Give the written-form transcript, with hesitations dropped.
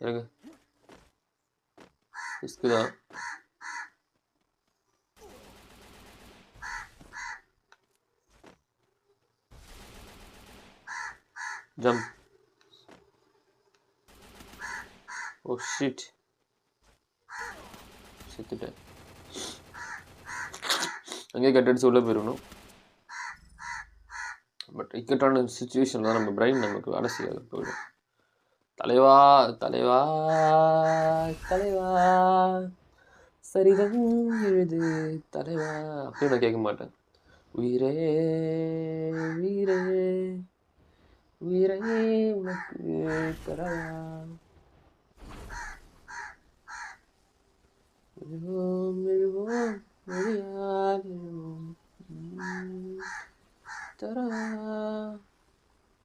எனக்கு ரிஸ்க்கு தான். ஜம்ப். ஓ ஷிட், செத்துட்டேன். அங்கேயே கட்டடிச்சு உள்ளே போயிடணும். பட் இக்கட்டான சுச்சுவேஷன் தான், நம்ம பிரெயின் நமக்கு வேலை செய்யாது, போயிடும். தலைவா தலைவா தலைவா சரிதம் எழுது தலைவா அப்படின்னு நான் கேட்க மாட்டேன். உயிரே உயிரே உயிரே உனக்கு தரவா, எழுவோம் எழுவோம் மொழியால் எழுவோம் தரவா.